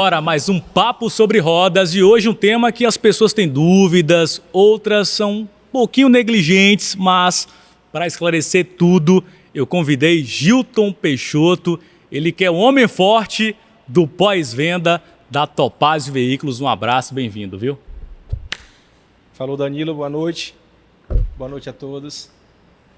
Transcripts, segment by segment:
Bora, mais um papo sobre rodas e hoje um tema que as pessoas têm dúvidas, outras são um pouquinho negligentes, mas para esclarecer tudo, eu convidei Gilton Peixoto, ele que é o homem forte do pós-venda da Topázio Veículos. Um abraço, bem-vindo, viu? Falou, Danilo, boa noite. Boa noite a todos.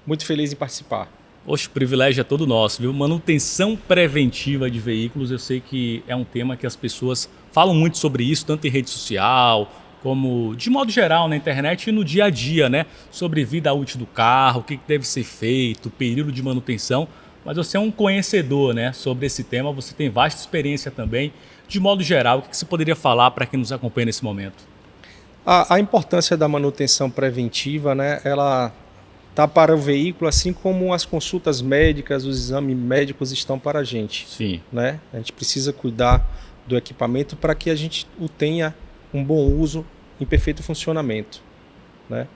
Muito feliz em participar. Oxe, o privilégio é todo nosso, viu? Manutenção preventiva de veículos, eu sei que é um tema que as pessoas falam muito sobre isso, tanto em rede social, como de modo geral na internet e no dia a dia, né? Sobre vida útil do carro, o que deve ser feito, período de manutenção. Mas você é um conhecedor, né, sobre esse tema, você tem vasta experiência também. De modo geral, o que você poderia falar para quem nos acompanha nesse momento? A importância da manutenção preventiva, né, ela está para o veículo, assim como as consultas médicas, os exames médicos estão para a gente. Sim. Né? A gente precisa cuidar do equipamento para que a gente o tenha um bom uso em perfeito funcionamento. Né?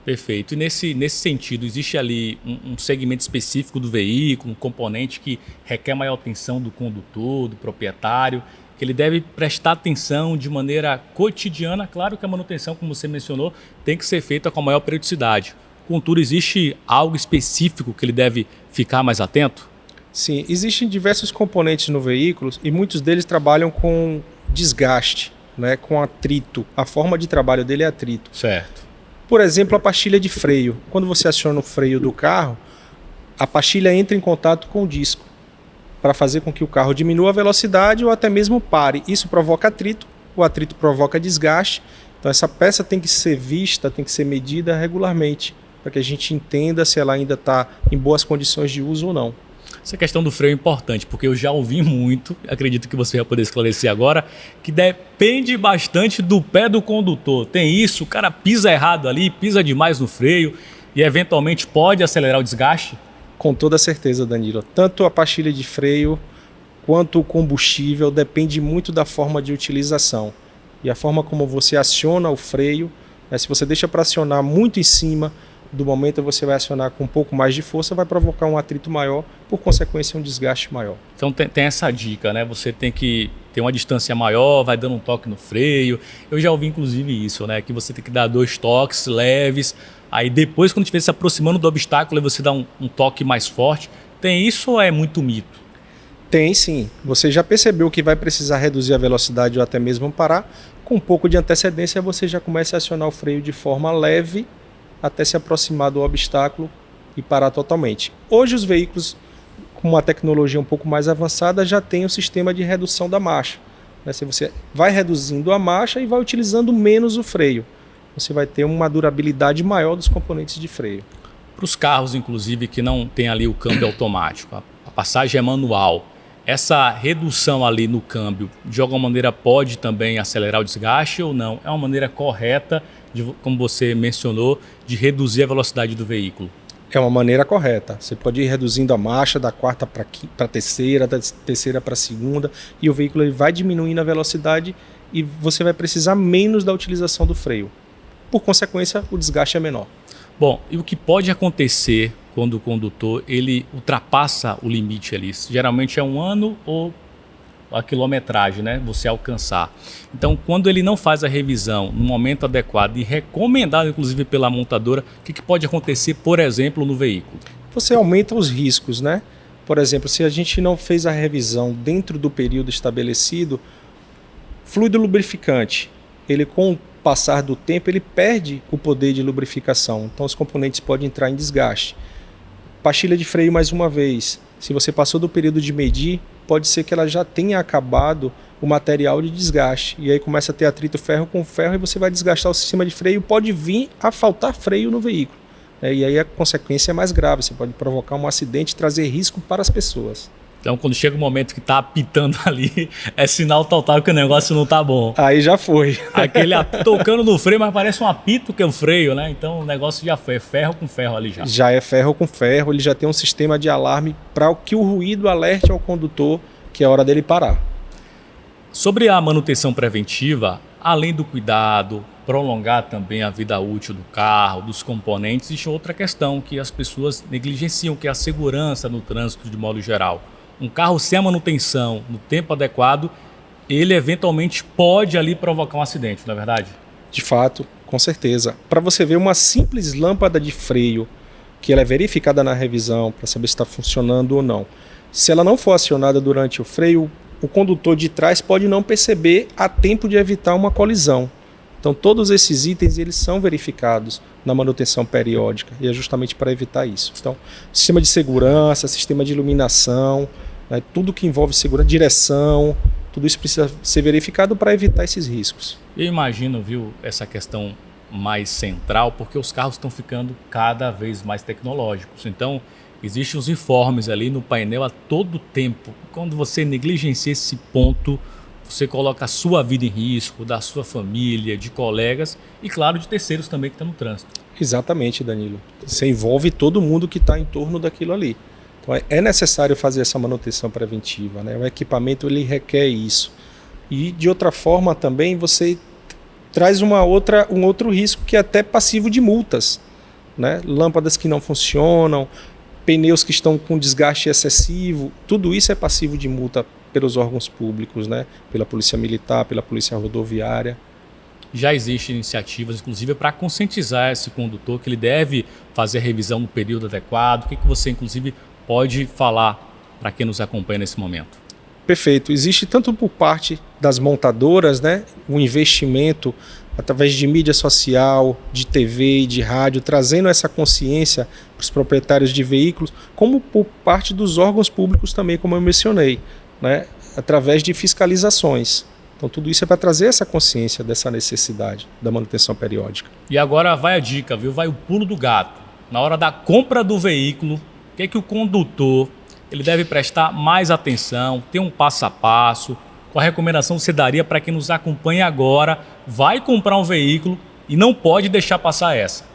Perfeito. E nesse sentido, existe ali um segmento específico do veículo, um componente que requer maior atenção do condutor, do proprietário, que ele deve prestar atenção de maneira cotidiana. Claro que a manutenção, como você mencionou, tem que ser feita com a maior periodicidade. Contudo, existe algo específico que ele deve ficar mais atento? Sim, existem diversos componentes no veículo e muitos deles trabalham com desgaste, né, com atrito. A forma de trabalho dele é atrito. Certo. Por exemplo, a pastilha de freio. Quando você aciona o freio do carro, a pastilha entra em contato com o disco para fazer com que o carro diminua a velocidade ou até mesmo pare. Isso provoca atrito, o atrito provoca desgaste. Então essa peça tem que ser vista, tem que ser medida regularmente, para que a gente entenda se ela ainda está em boas condições de uso ou não. Essa questão do freio é importante, porque eu já ouvi muito, acredito que você vai poder esclarecer agora, que depende bastante do pé do condutor. Tem isso, o cara pisa errado ali, pisa demais no freio e eventualmente pode acelerar o desgaste? Com toda certeza, Danilo. Tanto a pastilha de freio quanto o combustível depende muito da forma de utilização. E a forma como você aciona o freio, né, se você deixa para acionar muito em cima do momento, você vai acionar com um pouco mais de força, vai provocar um atrito maior, por consequência um desgaste maior. Então tem essa dica, né? Você tem que ter uma distância maior, vai dando um toque no freio. Eu já ouvi inclusive isso, né? Que você tem que dar 2 toques leves, aí depois quando estiver se aproximando do obstáculo, aí você dá um toque mais forte. Tem isso ou é muito mito? Tem sim. Você já percebeu que vai precisar reduzir a velocidade ou até mesmo parar. Com um pouco de antecedência você já começa a acionar o freio de forma leve até se aproximar do obstáculo e parar totalmente. Hoje os veículos com uma tecnologia um pouco mais avançada já têm um sistema de redução da marcha. Né? Se você vai reduzindo a marcha e vai utilizando menos o freio, você vai ter uma durabilidade maior dos componentes de freio. Para os carros, inclusive, que não tem ali o câmbio automático, a passagem é manual, essa redução ali no câmbio, de alguma maneira pode também acelerar o desgaste ou não? É uma maneira correta, como você mencionou, de reduzir a velocidade do veículo? É uma maneira correta. Você pode ir reduzindo a marcha da quarta para a terceira, da terceira para a segunda, e o veículo ele vai diminuindo a velocidade e você vai precisar menos da utilização do freio. Por consequência, o desgaste é menor. Bom, e o que pode acontecer quando o condutor ele ultrapassa o limite ali? Geralmente é 1 ano ou a quilometragem, né? Você alcançar. Então, quando ele não faz a revisão no momento adequado e recomendado, inclusive, pela montadora, o que pode acontecer, por exemplo, no veículo? Você aumenta os riscos, né? Por exemplo, se a gente não fez a revisão dentro do período estabelecido, fluido lubrificante, ele com o passar do tempo, ele perde o poder de lubrificação. Então, os componentes podem entrar em desgaste. Pastilha de freio, mais uma vez. Se você passou do período de medir, pode ser que ela já tenha acabado o material de desgaste. E aí começa a ter atrito ferro com ferro e você vai desgastar o sistema de freio. Pode vir a faltar freio no veículo. E aí a consequência é mais grave. Você pode provocar um acidente e trazer risco para as pessoas. Então, quando chega o momento que está apitando ali, é sinal total que o negócio não está bom. Aí já foi. Aquele tocando no freio, mas parece um apito que é o freio, né? Então o negócio já foi, é ferro com ferro ali já. Já é ferro com ferro, ele já tem um sistema de alarme para que o ruído alerte ao condutor que é hora dele parar. Sobre a manutenção preventiva, além do cuidado, prolongar também a vida útil do carro, dos componentes, existe outra questão que as pessoas negligenciam, que é a segurança no trânsito de modo geral. Um carro sem a manutenção no tempo adequado, ele eventualmente pode ali provocar um acidente, não é verdade? De fato, com certeza. Para você ver uma simples lâmpada de freio, que ela é verificada na revisão para saber se está funcionando ou não. Se ela não for acionada durante o freio, o condutor de trás pode não perceber a tempo de evitar uma colisão. Então todos esses itens eles são verificados na manutenção periódica e é justamente para evitar isso. Então, sistema de segurança, sistema de iluminação, né, tudo que envolve segurança, direção, tudo isso precisa ser verificado para evitar esses riscos. Eu imagino, viu, essa questão mais central, porque os carros estão ficando cada vez mais tecnológicos. Então, existem os informes ali no painel a todo tempo. Quando você negligencia esse ponto, você coloca a sua vida em risco, da sua família, de colegas e, claro, de terceiros também que estão no trânsito. Exatamente, Danilo. Você envolve todo mundo que está em torno daquilo ali. Então, é necessário fazer essa manutenção preventiva, né? O equipamento ele requer isso. E, de outra forma, também você traz um outro risco que é até passivo de multas, né? Lâmpadas que não funcionam, pneus que estão com desgaste excessivo, tudo isso é passivo de multa pelos órgãos públicos, né? Pela Polícia Militar, pela Polícia Rodoviária. Já existem iniciativas, inclusive, para conscientizar esse condutor que ele deve fazer a revisão no período adequado. O que você, inclusive, pode falar para quem nos acompanha nesse momento? Perfeito. Existe tanto por parte das montadoras, né, um investimento através de mídia social, de TV e de rádio, trazendo essa consciência para os proprietários de veículos, como por parte dos órgãos públicos também, como eu mencionei, né, através de fiscalizações. Então tudo isso é para trazer essa consciência dessa necessidade da manutenção periódica. E agora vai a dica, viu? Vai o pulo do gato. Na hora da compra do veículo, o que é que o condutor ele deve prestar mais atenção, ter um passo a passo? Qual a recomendação você daria para quem nos acompanha agora, vai comprar um veículo e não pode deixar passar essa?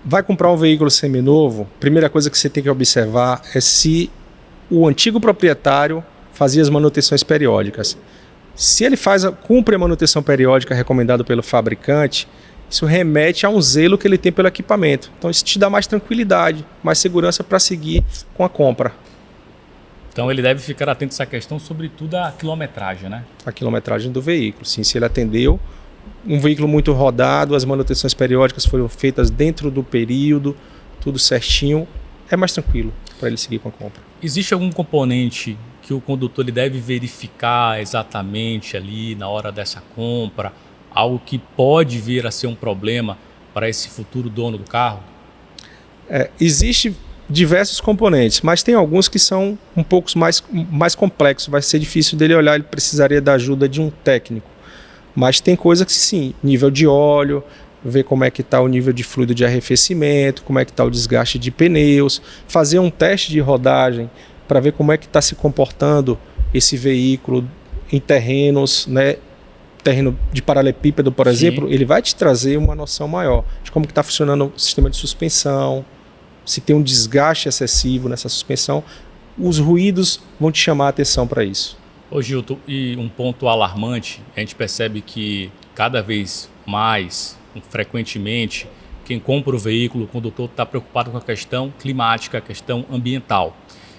Vai comprar um veículo seminovo, primeira coisa que você tem que observar é se o antigo proprietário fazia as manutenções periódicas. Se ele cumpre a manutenção periódica recomendada pelo fabricante, isso remete a um zelo que ele tem pelo equipamento. Então isso te dá mais tranquilidade, mais segurança para seguir com a compra. Então ele deve ficar atento a essa questão, sobretudo a quilometragem, né? A quilometragem do veículo, sim. Se ele atendeu um veículo muito rodado, as manutenções periódicas foram feitas dentro do período, tudo certinho, é mais tranquilo para ele seguir com a compra. Existe algum componente que o condutor ele deve verificar exatamente ali na hora dessa compra? Algo que pode vir a ser um problema para esse futuro dono do carro? Existe diversos componentes, mas tem alguns que são um pouco mais complexos, vai ser difícil dele olhar, ele precisaria da ajuda de um técnico. Mas tem coisa que sim, nível de óleo, ver como é que está o nível de fluido de arrefecimento, como é que está o desgaste de pneus, fazer um teste de rodagem para ver como é que está se comportando esse veículo em terrenos, né? Terreno de paralelepípedo, por exemplo, ele vai te trazer uma noção maior de como está funcionando o sistema de suspensão, se tem um desgaste excessivo nessa suspensão, os ruídos vão te chamar a atenção para isso. Ô Gilton, e um ponto alarmante, a gente percebe que cada vez mais, frequentemente, quem compra o veículo, o condutor está preocupado com a questão climática, a questão ambiental.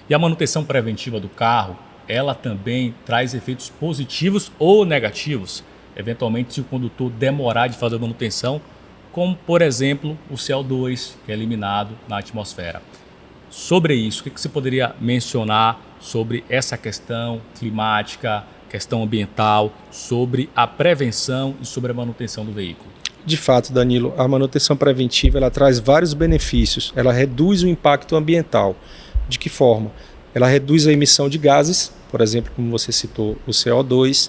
E a manutenção preventiva do carro, ela também traz efeitos positivos ou negativos, eventualmente se o condutor demorar de fazer a manutenção, como, por exemplo, o CO2, que é eliminado na atmosfera. Sobre isso, o que você poderia mencionar sobre essa questão climática, questão ambiental, sobre a prevenção e sobre a manutenção do veículo? De fato, Danilo, a manutenção preventiva ela traz vários benefícios. Ela reduz o impacto ambiental. De que forma? Ela reduz a emissão de gases, por exemplo, como você citou, o CO2.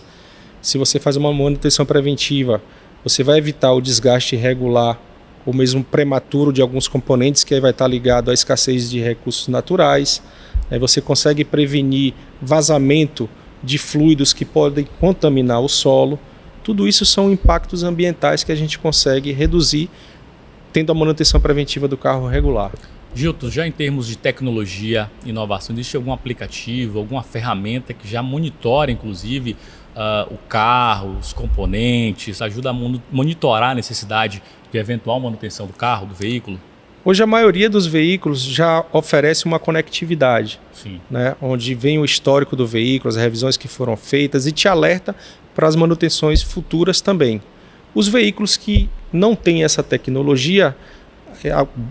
Se você faz uma manutenção preventiva, você vai evitar o desgaste irregular ou mesmo prematuro de alguns componentes que aí vai estar ligado à escassez de recursos naturais. Aí você consegue prevenir vazamento de fluidos que podem contaminar o solo. Tudo isso são impactos ambientais que a gente consegue reduzir tendo a manutenção preventiva do carro regular. Gilton, já em termos de tecnologia, inovação, existe algum aplicativo, alguma ferramenta que já monitora, inclusive, o carro, os componentes, ajuda a monitorar a necessidade de eventual manutenção do carro, do veículo? Hoje a maioria dos veículos já oferece uma conectividade, Sim. né, onde vem o histórico do veículo, as revisões que foram feitas e te alerta para as manutenções futuras também. Os veículos que não têm essa tecnologia,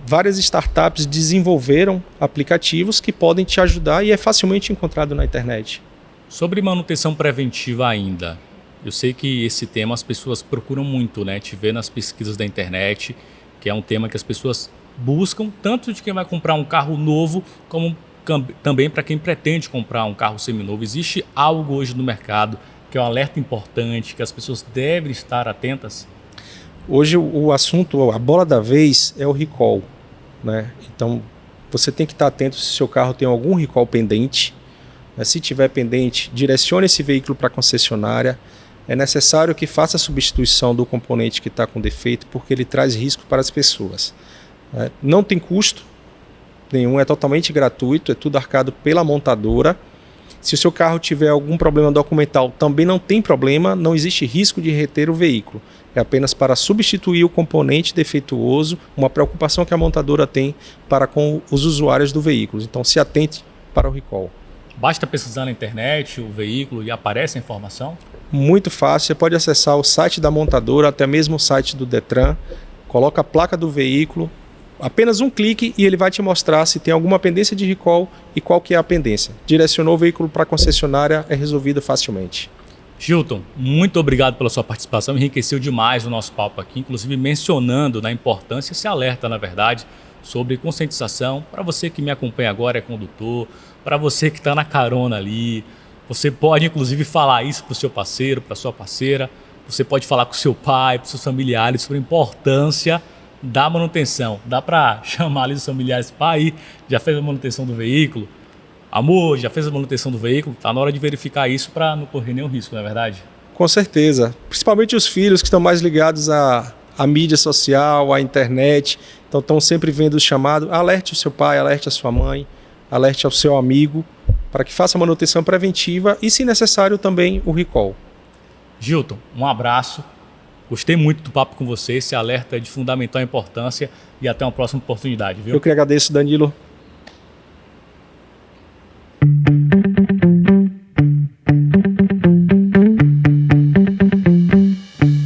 várias startups desenvolveram aplicativos que podem te ajudar e é facilmente encontrado na internet. Sobre manutenção preventiva ainda, eu sei que esse tema as pessoas procuram muito, né? Te ver nas pesquisas da internet, que é um tema que as pessoas buscam, tanto de quem vai comprar um carro novo, como também para quem pretende comprar um carro seminovo. Existe algo hoje no mercado que é um alerta importante, que as pessoas devem estar atentas? Hoje o assunto, a bola da vez é o recall, né? Então você tem que estar atento se seu carro tem algum recall pendente. Se tiver pendente, direcione esse veículo para a concessionária. É necessário que faça a substituição do componente que está com defeito, porque ele traz risco para as pessoas. Não tem custo nenhum, é totalmente gratuito, é tudo arcado pela montadora. Se o seu carro tiver algum problema documental, também não tem problema, não existe risco de reter o veículo. É apenas para substituir o componente defeituoso, uma preocupação que a montadora tem para com os usuários do veículo. Então se atente para o recall. Basta pesquisar na internet o veículo e aparece a informação? Muito fácil, você pode acessar o site da montadora, até mesmo o site do Detran, coloca a placa do veículo, apenas um clique e ele vai te mostrar se tem alguma pendência de recall e qual que é a pendência. Direcionou o veículo para a concessionária, é resolvido facilmente. Gilton, muito obrigado pela sua participação, enriqueceu demais o nosso papo aqui, inclusive mencionando na importância, esse alerta na verdade, sobre conscientização. Para você que me acompanha agora, é condutor, para você que está na carona ali, você pode inclusive falar isso para o seu parceiro, para a sua parceira, você pode falar com o seu pai, para os seus familiares sobre a importância da manutenção. Dá para chamar ali os familiares, pai, já fez a manutenção do veículo? Amor, já fez a manutenção do veículo? Está na hora de verificar isso para não correr nenhum risco, não é verdade? Com certeza, principalmente os filhos que estão mais ligados à mídia social, à internet, então estão sempre vendo o chamado, alerte o seu pai, alerte a sua mãe, alerte ao seu amigo, para que faça a manutenção preventiva e, se necessário, também o recall. Gilton, um abraço, gostei muito do papo com você, esse alerta é de fundamental importância e até uma próxima oportunidade, viu? Eu que agradeço, Danilo.